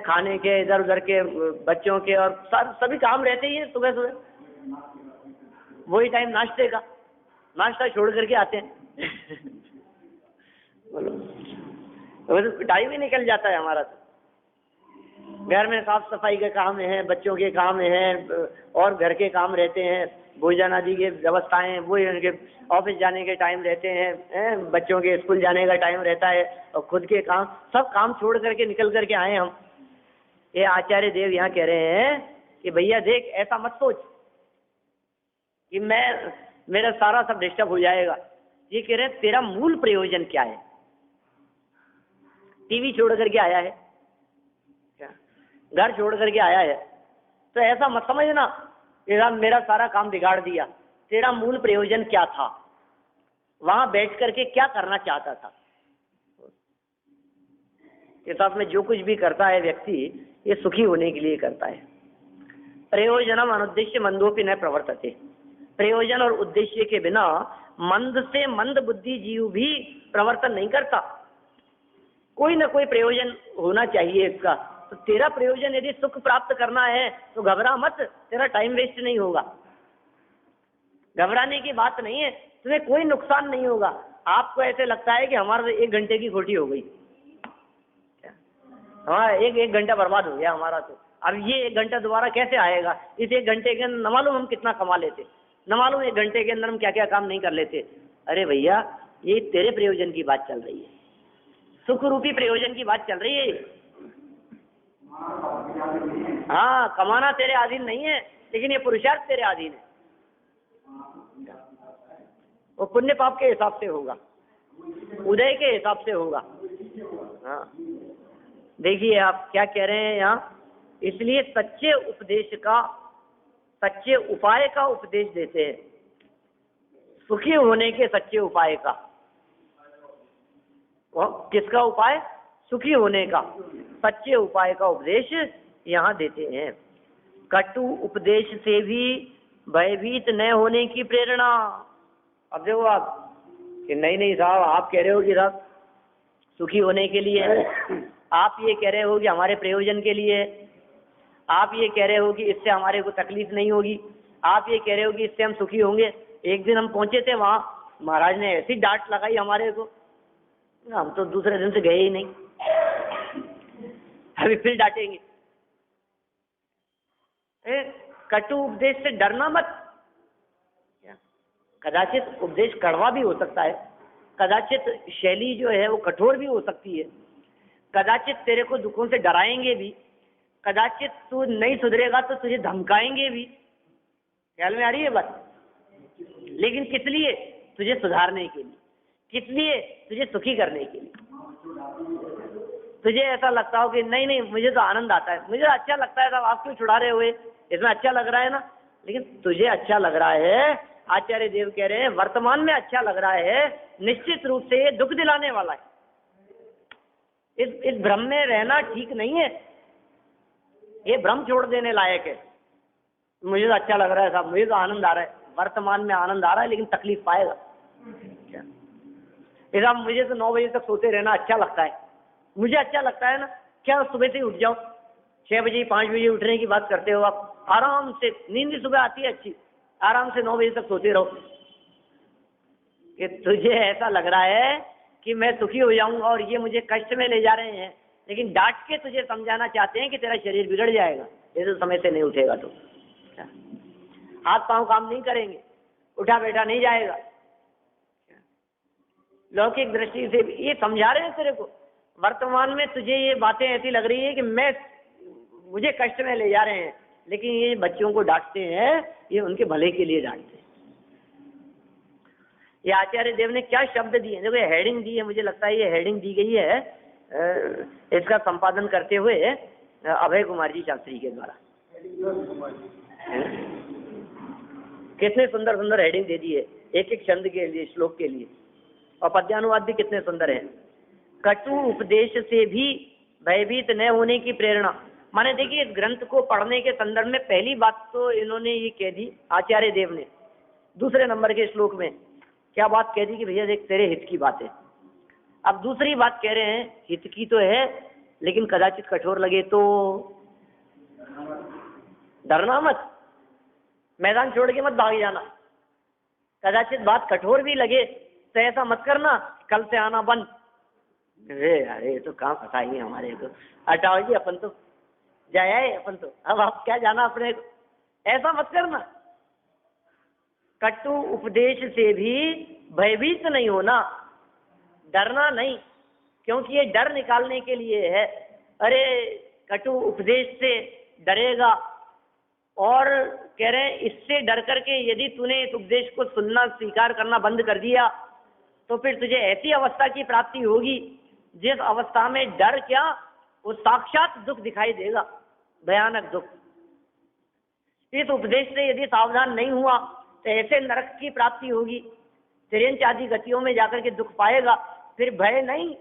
खाने के, इधर उधर के, बच्चों के, और सभी काम रहते ही है। सुबह सुबह वही टाइम नाश्ते का, नाश्ता छोड़ करके आते हैं बोलो, टाइम ही निकल जाता है हमारा। तो घर में साफ सफाई के काम है, बच्चों के काम है, और घर के काम रहते हैं, भोजन आदि की व्यवस्थाएं, वो उनके ऑफिस जाने के टाइम रहते हैं, बच्चों के स्कूल जाने का टाइम रहता है, और खुद के काम, सब काम छोड़ करके निकल करके आए हम। ये आचार्य देव यहाँ कह रहे हैं कि भैया देख, ऐसा मत सोच कि मेरा सारा सब डिस्टर्ब हो जाएगा। ये कह रहे हैं तेरा मूल प्रयोजन क्या है? टीवी छोड़ करके आया है क्या? घर छोड़ करके आया है? तो ऐसा मत समझना मेरा सारा काम बिगाड़ दिया, तेरा मूल प्रयोजन क्या था, वहां बैठ करके क्या करना चाहता था। किताब में जो कुछ भी करता है व्यक्ति, ये सुखी होने के लिए करता है। प्रयोजनम अनुद्देश्य मंदोपि न प्रवर्तते। प्रयोजन और उद्देश्य के बिना मंद से मंद बुद्धि जीव भी प्रवर्तन नहीं करता। कोई ना कोई प्रयोजन होना चाहिए इसका। तो तेरा प्रयोजन यदि सुख प्राप्त करना है तो घबरा मत, तेरा टाइम वेस्ट नहीं होगा। घबराने की बात नहीं है, तुम्हें कोई नुकसान नहीं होगा। आपको ऐसे लगता है कि हमारा 1 घंटे की खोटी हो गई, हाँ, एक घंटा बर्बाद हो गया हमारा, तो अब ये 1 घंटा दोबारा कैसे आएगा। इस 1 घंटे के अंदर न मालूम हम कितना कमा लेते, न मालूम 1 घंटे के अंदर हम क्या क्या काम नहीं कर लेते। अरे भैया, ये तेरे प्रयोजन की बात चल रही है, सुख रूपी प्रयोजन की बात चल रही है। हाँ, कमाना तेरे अधीन नहीं है, लेकिन ये पुरुषार्थ तेरे अधीन है। वो पुण्य पाप के हिसाब से होगा, उदय के हिसाब से होगा। हाँ, देखिए आप क्या कह रहे हैं यहाँ। इसलिए सच्चे उपदेश का, सच्चे उपाय का उपदेश देते हैं, सुखी होने के सच्चे उपाय का। किसका उपाय? सुखी होने का सच्चे उपाय का उपदेश यहाँ देते हैं। कटु उपदेश से भी भयभीत न होने की प्रेरणा। अब देखो आप कि नहीं साहब, आप कह रहे हो कि साहब सुखी होने के लिए है, आप ये कह रहे हो कि हमारे प्रयोजन के लिए है, आप ये कह रहे हो कि इससे हमारे को तकलीफ नहीं होगी, आप ये कह रहे हो कि इससे हम सुखी होंगे। एक दिन हम पहुंचे थे वहां, महाराज ने ऐसी डांट लगाई हमारे को, हम तो दूसरे दिन से गए ही नहीं, अभी फिर डांटेंगे। कटु उपदेश से डरना मत। कदाचित उपदेश कड़वा भी हो सकता है, कदाचित शैली जो है वो कठोर भी हो सकती है, कदाचित तेरे को दुखों से डराएंगे भी, कदाचित तू नहीं सुधरेगा तो तुझे धमकाएंगे भी। ख्याल में आ रही है बात? लेकिन किस लिए? तुझे सुधारने के लिए, किस लिए? तुझे सुखी करने के लिए। तुझे ऐसा लगता हो कि नहीं मुझे तो आनंद आता है, मुझे अच्छा लगता है, साहब आप क्यों छुड़ा रहे हुए, इसमें अच्छा लग रहा है ना। लेकिन तुझे अच्छा लग रहा है, आचार्य देव कह रहे हैं वर्तमान में अच्छा लग रहा है, निश्चित रूप से ये दुख दिलाने वाला है। इस भ्रम में रहना ठीक नहीं है, ये भ्रम छोड़ देने लायक है। मुझे तो अच्छा लग रहा है साहब, मुझे तो आनंद आ रहा है, वर्तमान में आनंद आ रहा है, लेकिन तकलीफ पाएगा। साहब मुझे तो 9 बजे तक सोते रहना अच्छा लगता है, मुझे अच्छा लगता है ना, क्या सुबह से उठ जाओ, 6 बजे 5 बजे उठने की बात करते हो आप, आराम से नींद सुबह आती है अच्छी, आराम से 9 बजे तक सोते रहो। कि तुझे ऐसा लग रहा है कि मैं सुखी हो जाऊंगा और ये मुझे कष्ट में ले जा रहे हैं, लेकिन डांट के तुझे समझाना चाहते हैं कि तेरा शरीर बिगड़ जाएगा जैसे समय से नहीं उठेगा तो, हाथ पांव काम नहीं करेंगे, उठा बैठा नहीं जाएगा। लौकिक दृष्टि से ये समझा रहे हैं तेरे को, वर्तमान में तुझे ये बातें ऐसी लग रही है कि मुझे कष्ट में ले जा रहे हैं, लेकिन ये बच्चों को डांटते हैं, ये उनके भले के लिए डांटते हैं। ये आचार्य देव ने क्या शब्द दिए, देखो ये हेडिंग दी है, मुझे लगता है ये हेडिंग दी गई है इसका संपादन करते हुए अभय कुमार जी शास्त्री के द्वारा। कितने सुंदर सुंदर हेडिंग दे दी है एक एक छंद के लिए, श्लोक के लिए, और पद्यानुवाद भी कितने सुंदर है। कटु उपदेश से भी भयभीत न होने की प्रेरणा। माने देखिए इस ग्रंथ को पढ़ने के संदर्भ में पहली बात तो इन्होंने ये कह दी आचार्य देव ने, दूसरे नंबर के श्लोक में क्या बात कह दी कि भैया देख तेरे हित की बात है। अब दूसरी बात कह रहे हैं हित की तो है, लेकिन कदाचित कठोर लगे तो डरना मत, मैदान छोड़ के मत भाग जाना। कदाचित बात कठोर भी लगे तो ऐसा मत करना कल से आना बंद, अरे तो कहाँ फंसाएंगे हमारे को, हटाओ जी अपन तो जाए अपन तो, अब आप क्या जाना अपने को, ऐसा मत करना। कटु उपदेश से भी भयभीत नहीं होना, डरना नहीं, क्योंकि ये डर निकालने के लिए है। अरे कटु उपदेश से डरेगा, और कह रहे हैं इससे डर करके यदि तूने इस उपदेश को सुनना स्वीकार करना बंद कर दिया तो फिर तुझे ऐसी अवस्था की प्राप्ति होगी जिस अवस्था में डर क्या, वो साक्षात दुख दिखाई देगा, भयानक दुख। इस उपदेश से यदि सावधान नहीं हुआ तो ऐसे नरक की प्राप्ति होगी, त्रियंच आदि गतियों में जाकर के दुख पाएगा, फिर भय नहीं,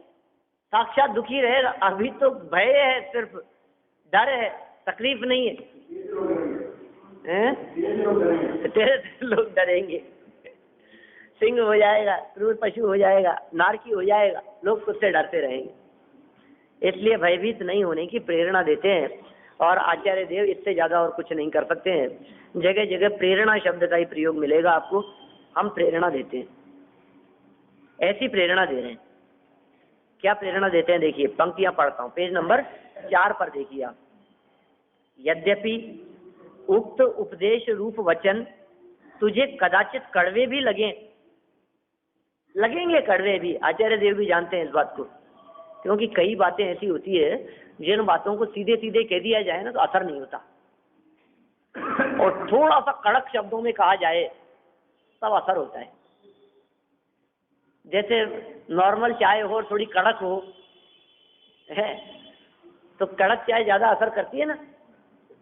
साक्षात दुखी रहेगा। अभी तो भय है, सिर्फ डर है, तकलीफ नहीं है, तेरे लोग डरेंगे, सिंह हो जाएगा, क्रूर पशु हो जाएगा, नारकी हो जाएगा, लोग उससे डरते रहेंगे। इसलिए भयभीत नहीं होने की प्रेरणा देते हैं, और आचार्य देव इससे ज्यादा और कुछ नहीं कर सकते हैं। जगह जगह प्रेरणा शब्द का ही प्रयोग मिलेगा आपको। हम प्रेरणा देते हैं, ऐसी प्रेरणा दे रहे हैं। क्या प्रेरणा देते हैं? देखिए, पंक्तियां पढ़ता हूं, पेज नंबर 4 पर देखिए आप। यद्यपि उक्त उपदेश रूप वचन तुझे कदाचित कड़वे भी लगेंगे कड़वे भी। आचार्य देव भी जानते हैं इस बात को, क्योंकि कई बातें ऐसी होती है जिन बातों को सीधे सीधे कह दिया जाए ना तो असर नहीं होता, और थोड़ा सा कड़क शब्दों में कहा जाए तब असर होता है। जैसे नॉर्मल चाय हो, थोड़ी कड़क हो है, तो कड़क चाय ज्यादा असर करती है ना।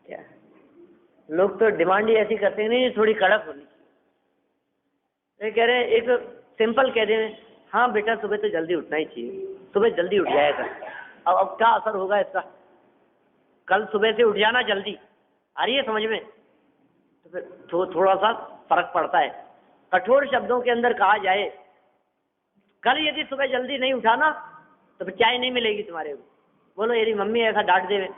क्या लोग तो डिमांड ही ऐसी करते हैं, नहीं थोड़ी कड़क होनी चाहिए। कह रहे हैं, एक सिंपल कह रहे हैं, हाँ बेटा सुबह तो जल्दी उठना ही चाहिए, सुबह जल्दी उठ जाएगा। अब क्या असर होगा इसका? कल सुबह से उठ जाना जल्दी, आ रही है समझ में? तो फिर थोड़ा सा फर्क पड़ता है। कठोर शब्दों के अंदर कहा जाए, कल यदि सुबह जल्दी नहीं उठाना तो फिर चाय नहीं मिलेगी तुम्हारे को। बोलो यदि मम्मी ऐसा डांट देवे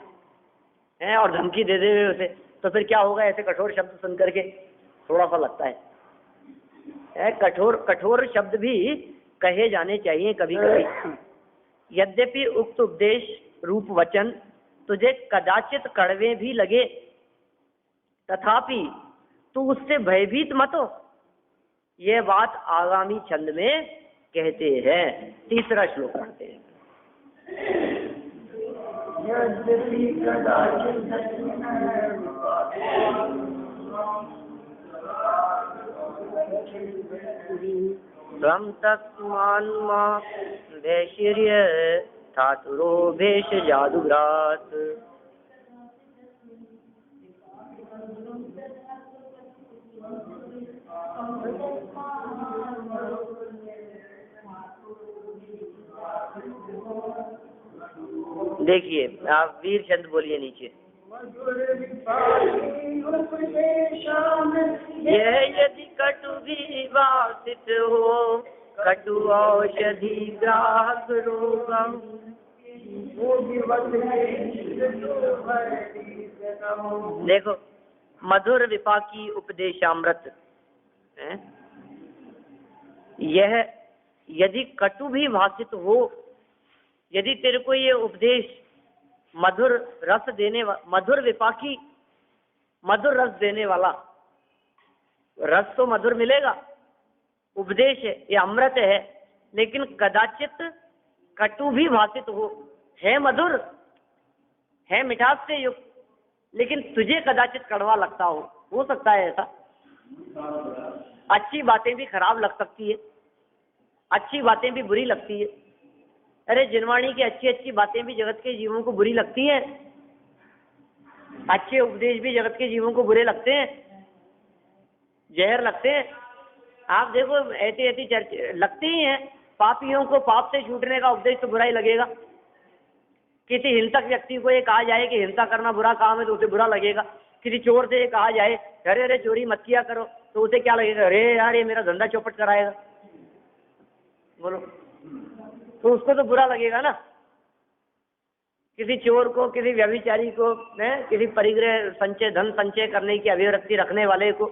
हैं और धमकी दे देवे उसे, तो फिर क्या होगा? ऐसे कठोर शब्द सुन करके थोड़ा सा लगता है। कठोर शब्द भी कहे जाने चाहिए कभी कभी। यद्यपि उक्त उपदेश रूप वचन तुझे कदाचित कड़वे भी लगे, तथापि तू उससे भयभीत मत हो। यह बात आगामी छंद में कहते हैं। तीसरा श्लोक पढ़ते हैं। त्वं तस्मान्मा वैशिर्य ठातुरो भेष जादुग्रास। देखिए, आप वीर छंद बोलिए नीचे। यह यदि कटु भी वासित हो, कटु औषधि ग्राहक रोगम। देखो, मधुर विपाकी उपदेशामृत, यह यदि कटु भी भाषित हो, यदि तेरे को ये उपदेश मधुर रस देने मधुर विपाकी, मधुर रस देने वाला, रस तो मधुर मिलेगा, उपदेश है, ये अमृत है, लेकिन कदाचित कटु भी भाषित है मधुर, है मिठास से युक्त, लेकिन तुझे कदाचित कड़वा लगता हो सकता है ऐसा। अच्छी बातें भी खराब लग सकती है, अच्छी बातें भी बुरी लगती है। अरे जिनवाणी की अच्छी अच्छी बातें भी जगत के जीवों को बुरी लगती हैं, अच्छे उपदेश भी जगत के जीवों को बुरे लगते हैं, जहर लगते हैं। आप देखो ऐसी ऐसी चर्चा लगती ही हैं। पापियों को पाप से छूटने का उपदेश तो बुरा ही लगेगा। किसी हिंसक व्यक्ति को ये कहा जाए कि हिंसा करना बुरा काम है तो उसे बुरा लगेगा। किसी चोर से ये कहा जाए अरे अरे चोरी मत किया करो, तो उसे क्या लगेगा? अरे यार ये मेरा धंधा चौपट कराएगा। बोलो, तो उसको तो बुरा लगेगा ना। किसी चोर को, किसी व्यभिचारी को, किसी परिग्रह संचय, धन संचय करने की अभिवृत्ति रखने वाले को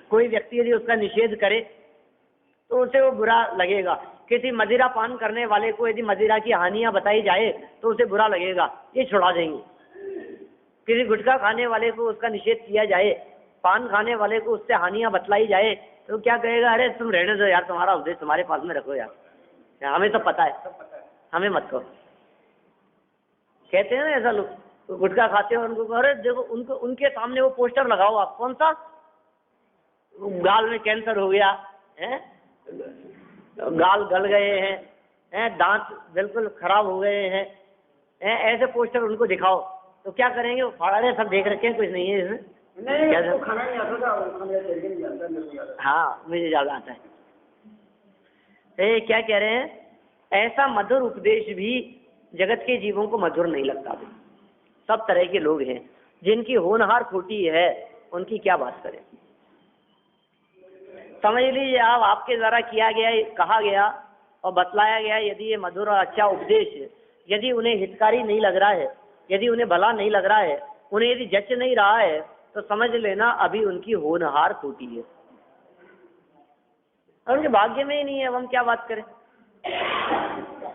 कोई व्यक्ति यदि उसका निषेध करे तो उसे वो बुरा लगेगा। किसी मदिरा पान करने वाले को यदि मदिरा की हानियां बताई जाए तो उसे बुरा लगेगा, ये छुड़ा देंगे। किसी गुटखा खाने वाले को उसका निषेध किया जाए, पान खाने वाले को उससे हानियां बतलाई जाए तो क्या कहेगा? अरे तुम रहने दो यार, तुम्हारा उपदेश तुम्हारे पास में रखो यार, हमें तो पता है, हमें मत कहो। कहते हैं ना ऐसा लोग, तो गुटखा खाते हैं उनको, अरे देखो उनको, उनके सामने वो पोस्टर लगाओ आप, कौन सा? गाल में कैंसर हो गया है, गाल गल गए हैं, दांत बिल्कुल खराब हो गए हैं, ऐसे पोस्टर उनको दिखाओ तो क्या करेंगे? वो फाड़े सब देख रखे हैं, कुछ नहीं है इसमें, नहीं क्या तो खाना नहीं आता था, खाना तरीके नहीं जानता मेरे को याद। हाँ मुझे ज्यादा आता है। ये क्या कह रहे हैं, ऐसा मधुर उपदेश भी जगत के जीवों को मधुर नहीं लगता। सब तरह के लोग हैं, जिनकी होनहार खोटी है उनकी क्या बात करें। समझ लीजिए आप, आपके द्वारा किया गया, कहा गया और बतलाया गया यदि ये मधुर और अच्छा उपदेश यदि उन्हें हितकारी नहीं लग रहा है, यदि उन्हें भला नहीं लग रहा है, उन्हें यदि जच नहीं रहा है, तो समझ लेना अभी उनकी होनहार खोटी है और उनके भाग्य में ही नहीं है। अब हम क्या बात करें।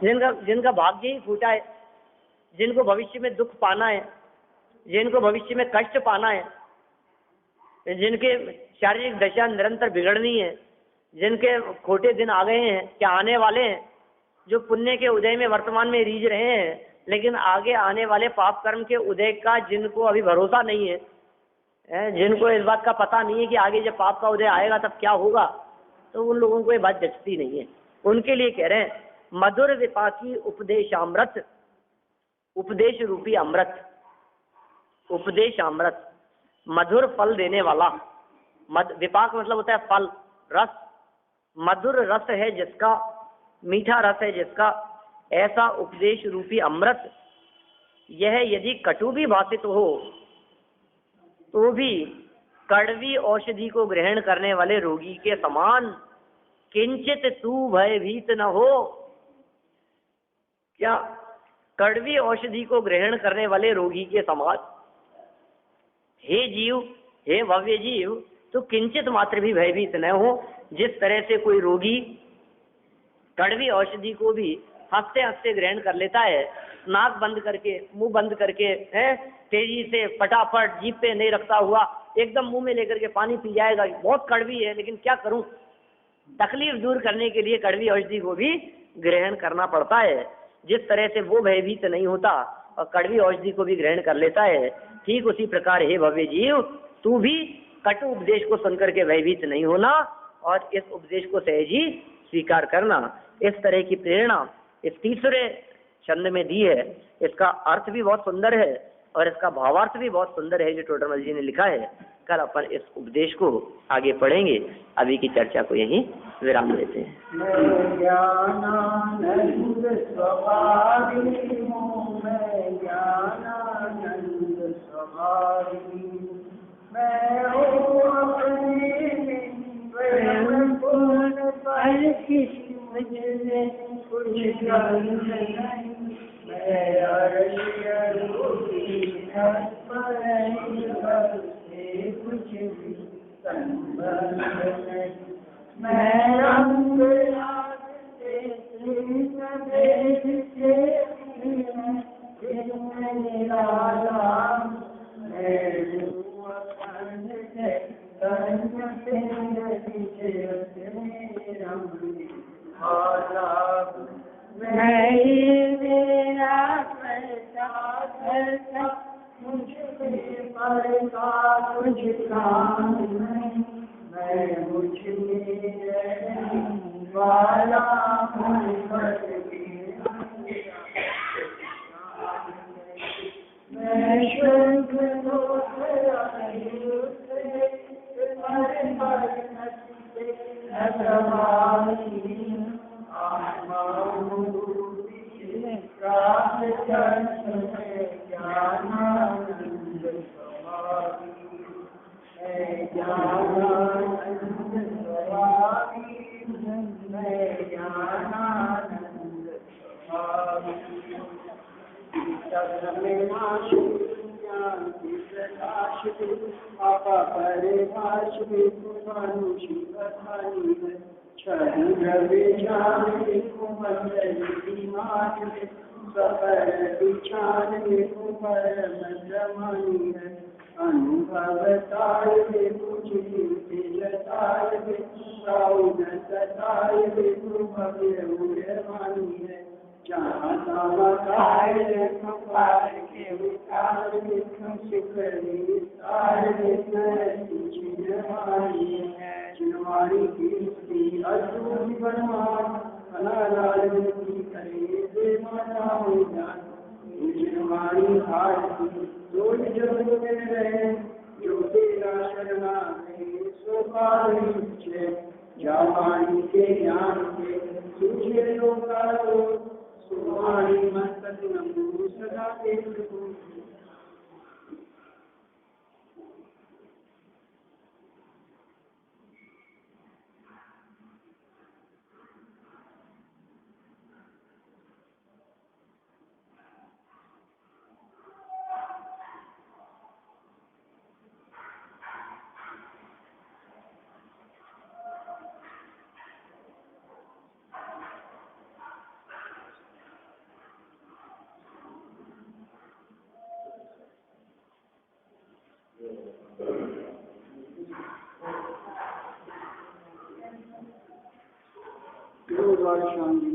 जिनका भाग्य ही फूटा है, जिनको भविष्य में दुख पाना है, जिनको भविष्य में कष्ट पाना है, जिनके शारीरिक दशा निरंतर बिगड़नी है, जिनके खोटे दिन आ गए हैं, क्या आने वाले हैं, जो पुण्य के उदय में वर्तमान में रीझ रहे हैं, लेकिन आगे आने वाले पाप कर्म के उदय का जिनको अभी भरोसा नहीं है, जिनको इस बात का पता नहीं है कि आगे जब पाप का उदय आएगा तब क्या होगा, तो उन लोगों को ये बात जचती नहीं है। उनके लिए कह रहे हैं मधुर विपाकी उपदेशामृत, उपदेश रूपी अमृत, उपदेश अमृत, मधुर फल देने वाला। विपाक मतलब होता है फल, रस, मधुर रस है जिसका, मीठा रस है जिसका, ऐसा उपदेश रूपी अमृत यह यदि कटु भी भाषित हो तो भी कड़वी औषधि को ग्रहण करने वाले रोगी के समान किंचित तू भयभीत न हो। क्या कड़वी औषधि को ग्रहण करने वाले रोगी के समान, हे जीव, हे भव्य जीव, तो किंचित मात्र भी भयभीत न हो। जिस तरह से कोई रोगी कड़वी औषधि को भी हंसते हंसते ग्रहण कर लेता है, नाक बंद करके, मुंह बंद करके, है तेजी से फटाफट जीभ पे नहीं रखता हुआ एकदम मुंह में लेकर के पानी पी जाएगा, बहुत कड़वी है लेकिन क्या करूं, तकलीफ दूर करने के लिए कड़वी औषधि को भी ग्रहण करना पड़ता है। जिस तरह से वो भयभीत नहीं होता और कड़वी औषधि को भी ग्रहण कर लेता है, ठीक उसी प्रकार हे भव्य जीव, तू भी कटु उपदेश को सुनकर के भयभीत नहीं होना और इस उपदेश को सहज ही स्वीकार करना। इस तरह की प्रेरणा इस तीसरे छंद में दी है। इसका अर्थ भी बहुत सुंदर है और इसका भावार्थ भी बहुत सुंदर है जो टोडरमल जी ने लिखा है। कल अपन इस उपदेश को आगे पढ़ेंगे। अभी की चर्चा को यहीं विराम देते हैं। मैं ज्ञानानंद स्वभावी हूँ, मैं ज्ञानानंद स्वभावी, मैं हूँ अपने स्वयं पूर्ण पर किसी मुझे कुछ गंध नहीं, मैं अरण्य रूपी पर से कुछ भी संबंध नहीं, मैं रंग से सदेश से निराला, मैं अखंड से मैं मेरा प्रसाद मुझे पर का कुछ काम नहीं, मैं मुझ में वाला हूँ, मैं शुद्ध ज्ञानानंद स्वभावी, ज्ञानानंद स्वभावी, मैं ज्ञानानंद स्वभावी, सगमेनाश ज्ञान की प्रकाश आपा परिभाष विपुमानुषी कथानी है, छंद्र विचार विपुमंडली मान सपर विचार विपुपर मध्यमानी है, अनुभवताय विपुचिताय विपुताय विपुभव्य उदयमानी है, जहाँ तमकार विपुपार के विकार विष्णु शिखरी विस्तार विष्णु चिन्हमानी है, चिन्हमानी कीर्ति अद्भुत परमान अनालाल की करे दे माता ज्ञान, चिन्हमानी भारती दो जग में रहे जो तेरा शरणा है सो पावे जावानी के ज्ञान के तुझे लोकारो सुहानी मस्तक नमो सदा तेरे को शांति